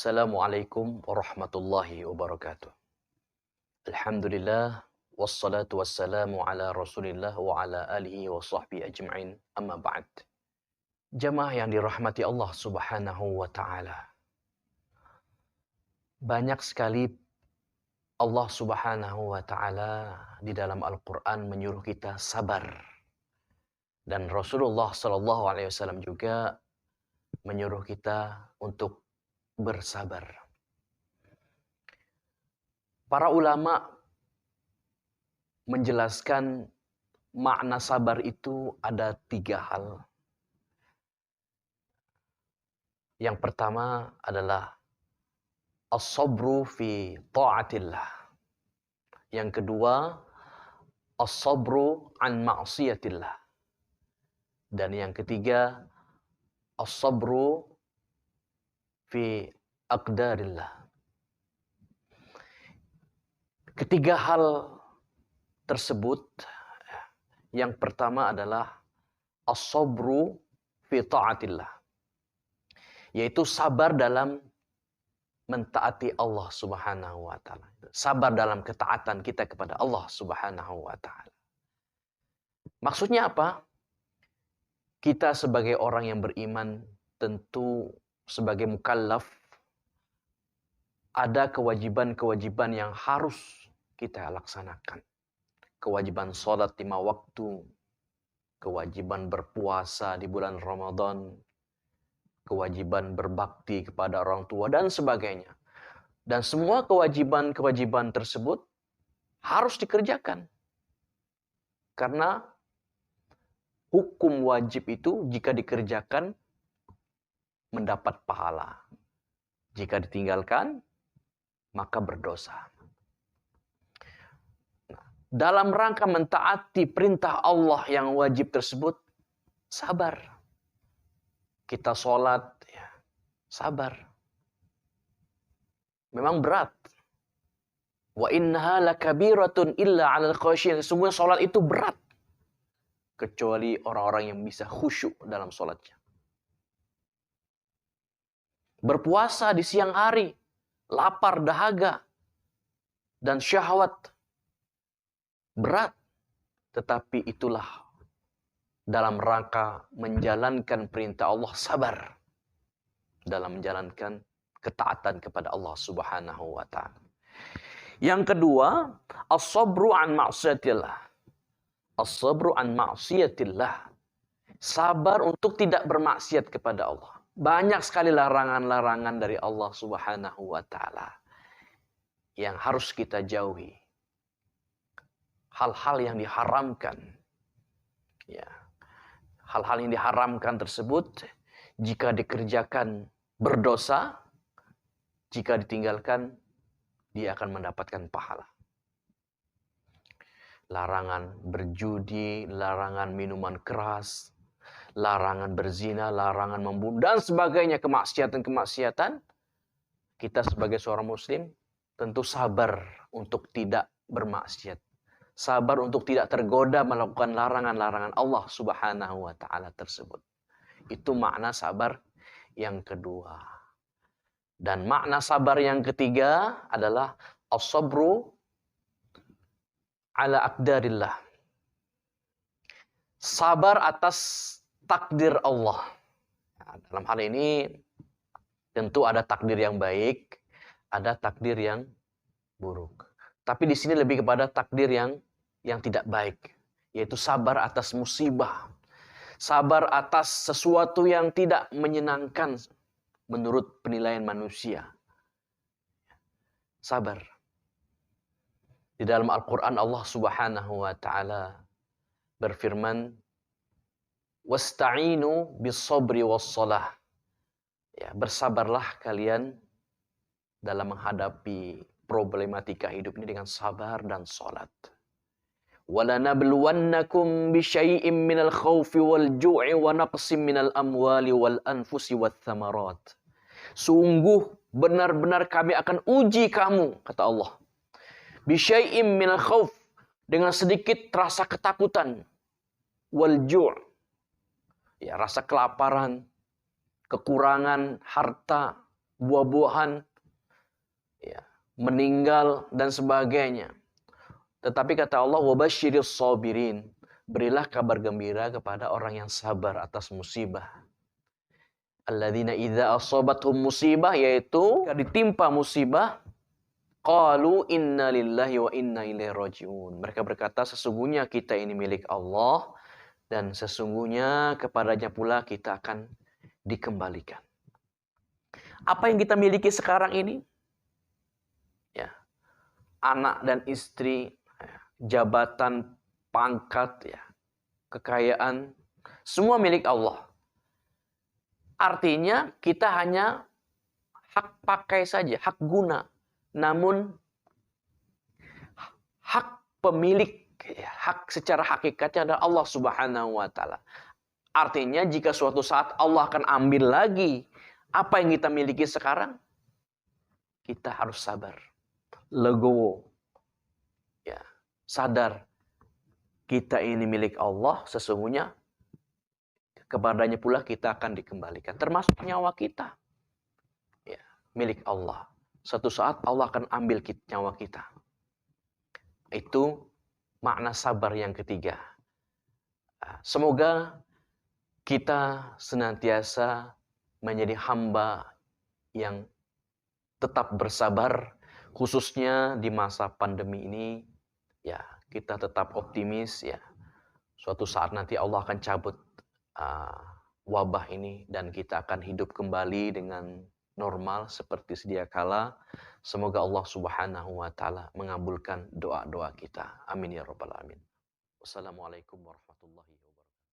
Assalamualaikum warahmatullahi wabarakatuh. Alhamdulillah wassalatu wassalamu ala Rasulillah wa ala alihi wa sahbihi ajma'in. Amma ba'd. Jamaah yang dirahmati Allah Subhanahu wa taala. Banyak sekali Allah Subhanahu wa taala di dalam Al-Qur'an menyuruh kita sabar. Dan Rasulullah sallallahu alaihi wasallam juga menyuruh kita untuk bersabar. Para ulama menjelaskan makna sabar itu ada 3 hal. Yang pertama adalah as-sabru fi ta'atillah. Yang kedua, as-sabru an ma'siyatillah. Dan yang ketiga, as-sabru fi aqdarillah. Ketiga hal tersebut, yang pertama adalah as-sabru fi ta'atillah, yaitu sabar dalam mentaati Allah Subhanahu wa taala. Sabar dalam ketaatan kita kepada Allah Subhanahu wa taala. Maksudnya apa? Kita sebagai orang yang beriman, tentu sebagai mukallaf, ada kewajiban-kewajiban yang harus kita laksanakan. Kewajiban sholat 5 waktu, kewajiban berpuasa di bulan Ramadan, kewajiban berbakti kepada orang tua, dan sebagainya. Dan semua kewajiban-kewajiban tersebut harus dikerjakan. Karena hukum wajib itu jika dikerjakan mendapat pahala. Jika ditinggalkan, maka berdosa. Dalam rangka mentaati perintah Allah yang wajib tersebut, sabar. Kita sholat, ya, sabar. Memang berat. Wa innaha lakabiratun illa 'alal khashiyin. Semua sholat itu berat. Kecuali orang-orang yang bisa khusyuk dalam sholatnya. Berpuasa di siang hari, lapar, dahaga, dan syahwat. Berat. Tetapi itulah dalam rangka menjalankan perintah Allah, sabar. Dalam menjalankan ketaatan kepada Allah Subhanahu wa ta'ala. Yang kedua, as-sabru an ma'siyatillah. As-sabru an ma'siyatillah. Sabar untuk tidak bermaksiat kepada Allah. Banyak sekali larangan-larangan dari Allah Subhanahu wa ta'ala yang harus kita jauhi. Hal-hal yang diharamkan. Ya. Hal-hal yang diharamkan tersebut jika dikerjakan berdosa, jika ditinggalkan dia akan mendapatkan pahala. Larangan berjudi, larangan minuman keras, larangan berzina, larangan membunuh, dan sebagainya, kemaksiatan-kemaksiatan. Kita sebagai seorang muslim tentu sabar untuk tidak bermaksiat. Sabar untuk tidak tergoda melakukan larangan-larangan Allah Subhanahu wa ta'ala tersebut. Itu makna sabar yang kedua. Dan makna sabar yang ketiga adalah as-sabru ala aqdarillah. Sabar atas takdir Allah. Nah, dalam hal ini tentu ada takdir yang baik, ada takdir yang buruk. Tapi di sini lebih kepada takdir yang tidak baik, yaitu sabar atas musibah. Sabar atas sesuatu yang tidak menyenangkan menurut penilaian manusia. Sabar. Di dalam Al-Quran Allah Subhanahu wa ta'ala berfirman, wasta'inu bis-sabri was-salah. Ya, bersabarlah kalian dalam menghadapi problematika hidup ini dengan sabar dan salat. وَلَنَبْلُوَنَّكُمْ بِشَيْءٍ مِّنَ الْخَوْفِ وَالْجُوعِ وَنَقْصٍ مِّنَ الْأَمْوَالِ وَالْأَنْفُسِ وَالثَّمَرَاتِ. Sungguh benar-benar kami akan uji kamu, kata Allah. بِشَيْءٍ مِّنَ الْخَوْفِ, dengan sedikit rasa ketakutan. وَالْجُوعِ, ya, rasa kelaparan, kekurangan harta, buah-buahan, ya, meninggal dan sebagainya. Tetapi kata Allah, wabasyiris sabirin, berilah kabar gembira kepada orang yang sabar atas musibah. Alladzina idza asabathum musibah, yaitu ditimpa musibah, qalu inna lillahi wa inna ilaihi rajiun. Mereka berkata, sesungguhnya kita ini milik Allah dan sesungguhnya kepadanya pula kita akan dikembalikan. Apa yang kita miliki sekarang ini? Ya, anak dan istri, jabatan, pangkat, ya, kekayaan, semua milik Allah. Artinya kita hanya hak pakai saja, hak guna. Namun hak pemilik, hak secara hakikatnya adalah Allah Subhanahu wa taala. Artinya jika suatu saat Allah akan ambil lagi apa yang kita miliki sekarang, kita harus sabar, legowo. Ya, sadar kita ini milik Allah, sesungguhnya kepadanya pula kita akan dikembalikan. Termasuk nyawa kita. Ya, milik Allah. Suatu saat Allah akan ambil nyawa kita. Itu makna sabar yang ketiga. Semoga kita senantiasa menjadi hamba yang tetap bersabar. Khususnya di masa pandemi ini. Ya, kita tetap optimis. Ya, suatu saat nanti Allah akan cabut wabah ini dan kita akan hidup kembali dengan normal seperti sedia kala. Semoga Allah Subhanahu wa taala mengabulkan doa-doa kita. Amin ya rabbal alamin. Wassalamualaikum warahmatullahi wabarakatuh.